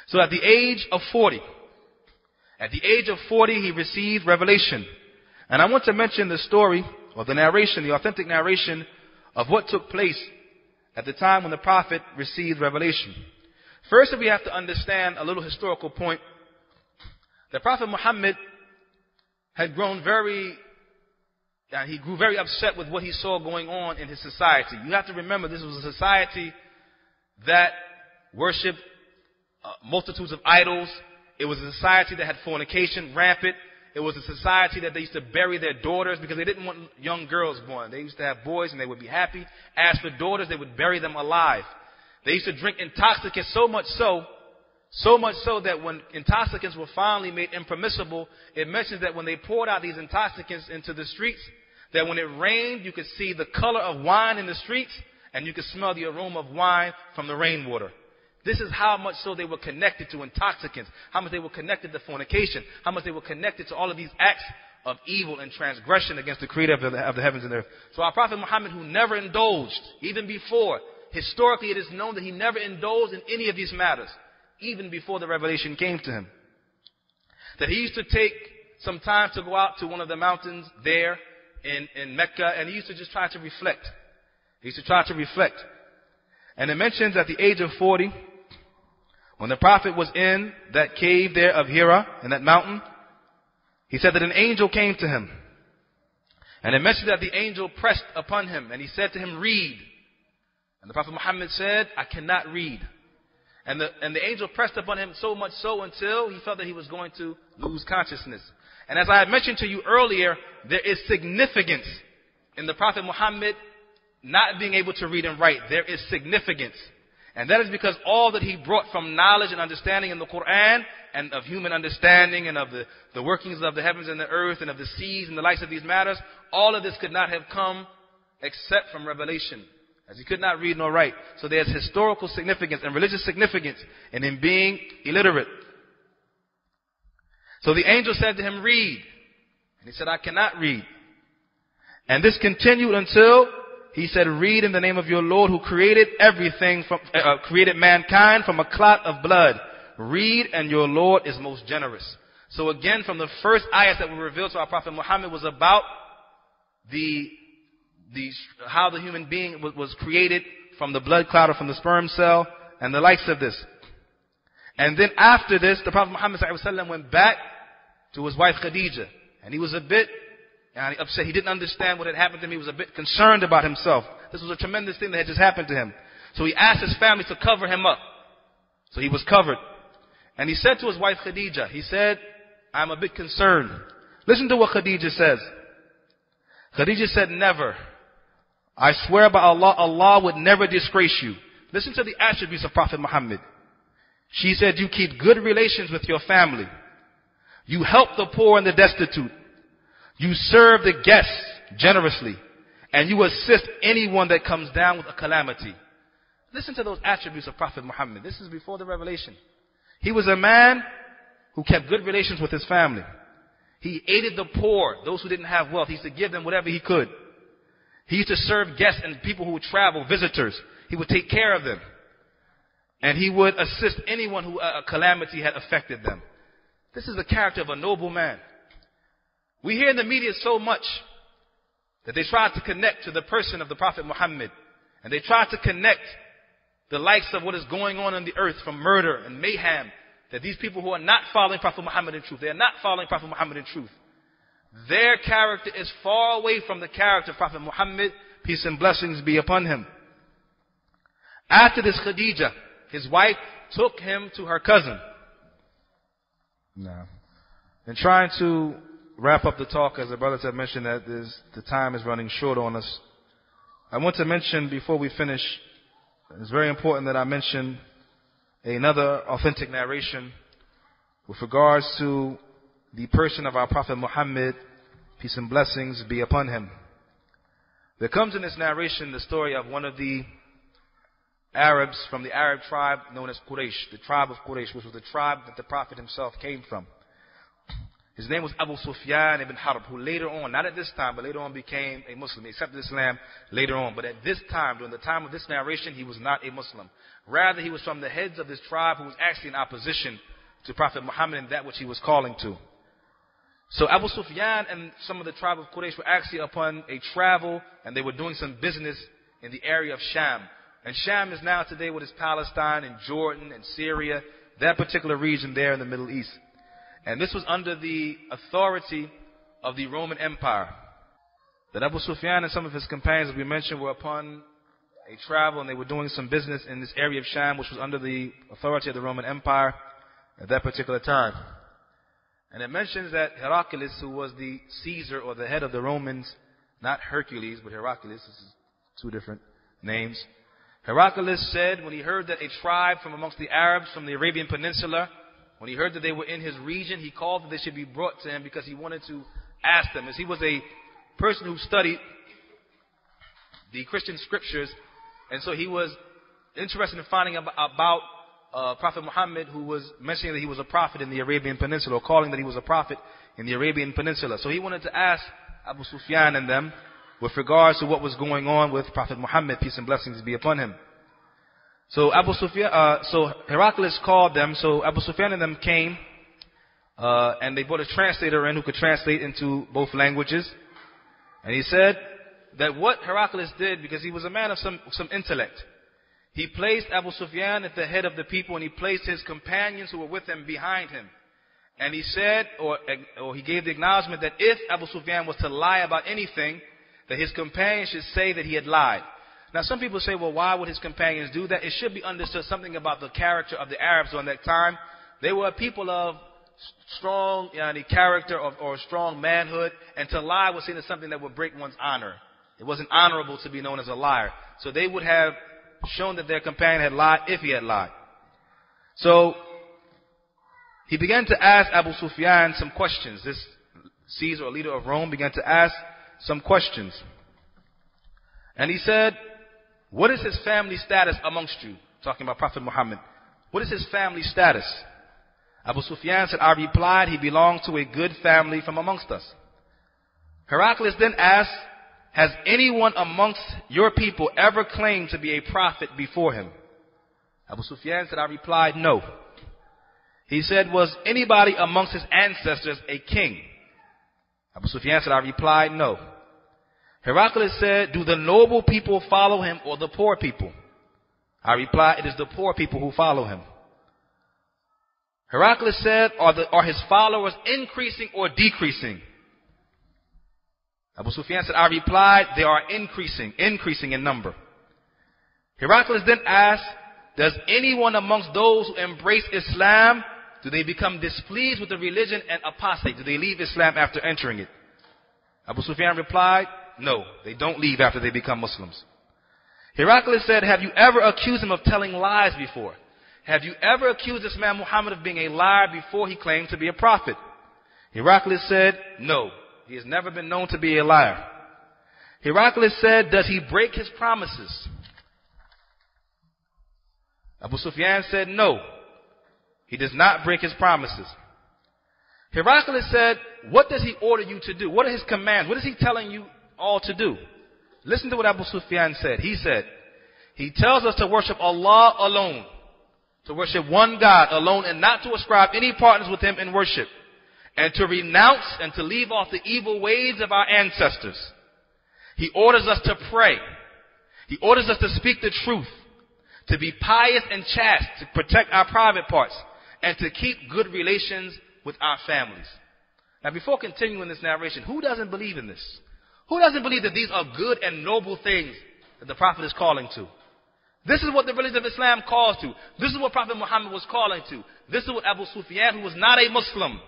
So at the age of 40, he received revelation. And I want to mention the story, or the narration, the authentic narration of what took place at the time when the Prophet received revelation. First, we have to understand a little historical point. The Prophet Muhammad had grown he grew very upset with what he saw going on in his society. You have to remember, this was a society that worshipped multitudes of idols. It was a society that had fornication rampant. It was a society that they used to bury their daughters because they didn't want young girls born. They used to have boys and they would be happy. As for daughters, they would bury them alive. They used to drink intoxicants so much so that when intoxicants were finally made impermissible, it mentions that when they poured out these intoxicants into the streets, that when it rained, you could see the color of wine in the streets, and you could smell the aroma of wine from the rainwater. This is how much so they were connected to intoxicants, how much they were connected to fornication, how much they were connected to all of these acts of evil and transgression against the Creator of the heavens and earth. So our Prophet Muhammad, who never indulged, even before, historically it is known that he never indulged in any of these matters, even before the revelation came to him. That he used to take some time to go out to one of the mountains there in Mecca, and he used to just try to reflect. He used to try to reflect. And it mentions at the age of 40, when the Prophet was in that cave there of Hira, in that mountain, he said that an angel came to him. And it mentions that the angel pressed upon him, and he said to him, read. And the Prophet Muhammad said, I cannot read. And the angel pressed upon him so much so until he felt that he was going to lose consciousness. And as I had mentioned to you earlier, there is significance in the Prophet Muhammad not being able to read and write. There is significance. And that is because all that he brought from knowledge and understanding in the Quran, and of human understanding, and of the workings of the heavens and the earth, and of the seas and the likes of these matters, all of this could not have come except from revelation, as he could not read nor write. So there's historical significance and religious significance in him being illiterate. So the angel said to him, read. And he said, I cannot read. And this continued until he said, read in the name of your Lord who created everything, created mankind from a clot of blood. Read, and your Lord is most generous. So again, from the first ayahs that were revealed to our Prophet Muhammad was about how the human being was created from the blood clot or from the sperm cell and the likes of this. And then after this, the Prophet Muhammad went back to his wife Khadijah. And he was a bit upset. He didn't understand what had happened to him. He was a bit concerned about himself. This was a tremendous thing that had just happened to him. So he asked his family to cover him up. So he was covered. And he said to his wife Khadijah, he said, I'm a bit concerned. Listen to what Khadijah says. Khadijah said, never. I swear by Allah, Allah would never disgrace you. Listen to the attributes of Prophet Muhammad. She said, you keep good relations with your family. You help the poor and the destitute. You serve the guests generously. And you assist anyone that comes down with a calamity. Listen to those attributes of Prophet Muhammad. This is before the revelation. He was a man who kept good relations with his family. He aided the poor, those who didn't have wealth. He used to give them whatever he could. He used to serve guests and people who would travel, visitors. He would take care of them. And he would assist anyone who a calamity had affected them. This is the character of a noble man. We hear in the media so much that they try to connect to the person of the Prophet Muhammad. And they try to connect the likes of what is going on the earth from murder and mayhem. That these people who are not following Prophet Muhammad in truth, they are not following Prophet Muhammad in truth. Their character is far away from the character of Prophet Muhammad, peace and blessings be upon him. After this, Khadijah, his wife, took him to her cousin. Now, in trying to wrap up the talk, as the brothers have mentioned, that the time is running short on us, I want to mention before we finish, it's very important that I mention another authentic narration with regards to the person of our Prophet Muhammad, peace and blessings be upon him. There comes in this narration the story of one of the Arabs from the Arab tribe known as Quraysh, the tribe of Quraysh, which was the tribe that the Prophet himself came from. His name was Abu Sufyan ibn Harb, who later on, not at this time, but later on became a Muslim. He accepted Islam later on. But at this time, during the time of this narration, he was not a Muslim. Rather, he was from the heads of this tribe who was actually in opposition to Prophet Muhammad and that which he was calling to. So Abu Sufyan and some of the tribe of Quraysh were actually upon a travel, and they were doing some business in the area of Sham. And Sham is now today what is Palestine and Jordan and Syria, that particular region there in the Middle East. And this was under the authority of the Roman Empire. That Abu Sufyan and some of his companions, as we mentioned, were upon a travel, and they were doing some business in this area of Sham, which was under the authority of the Roman Empire at that particular time. And it mentions that Heraclius, who was the Caesar or the head of the Romans, not Hercules, but Heraclius, this is two different names. Heraclius said when he heard that a tribe from amongst the Arabs from the Arabian Peninsula, when he heard that they were in his region, he called that they should be brought to him because he wanted to ask them. As he was a person who studied the Christian scriptures, and so he was interested in finding about Prophet Muhammad, who was mentioning that he was a prophet in the Arabian Peninsula, or calling that he was a prophet in the Arabian Peninsula. So he wanted to ask Abu Sufyan and them with regards to what was going on with Prophet Muhammad, peace and blessings be upon him. So Heraclius called them. So Abu Sufyan and them came, and they brought a translator in who could translate into both languages. And he said that what Heraclius did, because he was a man of some intellect, he placed Abu Sufyan at the head of the people, and he placed his companions who were with him behind him. And he said, or he gave the acknowledgement that if Abu Sufyan was to lie about anything, that his companions should say that he had lied. Now some people say, well, why would his companions do that? It should be understood something about the character of the Arabs during that time. They were people of strong character or strong manhood, and to lie was seen as something that would break one's honor. It wasn't honorable to be known as a liar. So they would have shown that their companion had lied if he had lied. So he began to ask Abu Sufyan some questions. This Caesar, or leader of Rome, began to ask some questions. And he said, what is his family status amongst you? Talking about Prophet Muhammad. What is his family status? Abu Sufyan said, I replied, he belonged to a good family from amongst us. Heraclius then asked, has anyone amongst your people ever claimed to be a prophet before him? Abu Sufyan said, I replied, no. He said, was anybody amongst his ancestors a king? Abu Sufyan said, I replied, no. Heraclius said, do the noble people follow him or the poor people? I replied, it is the poor people who follow him. Heraclius said, are his followers increasing or decreasing? Abu Sufyan said, I replied, they are increasing in number. Heraclius then asked, does anyone amongst those who embrace Islam, do they become displeased with the religion and apostate? Do they leave Islam after entering it? Abu Sufyan replied, no, they don't leave after they become Muslims. Heraclius said, have you ever accused him of telling lies before? Have you ever accused this man Muhammad of being a liar before he claimed to be a prophet? Heraclius said, no, he has never been known to be a liar. Heraclius said, does he break his promises? Abu Sufyan said, no, he does not break his promises. Heraclius said, what does he order you to do? What are his commands? What is he telling you all to do? Listen to what Abu Sufyan said. He said, he tells us to worship Allah alone, to worship one God alone, and not to ascribe any partners with him in worship, and to renounce and to leave off the evil ways of our ancestors. He orders us to pray. He orders us to speak the truth, to be pious and chaste, to protect our private parts, and to keep good relations with our families. Now, before continuing this narration, who doesn't believe in this? Who doesn't believe that these are good and noble things that the Prophet is calling to? This is what the religion of Islam calls to. This is what Prophet Muhammad was calling to. This is what Abu Sufyan, who was not a Muslim,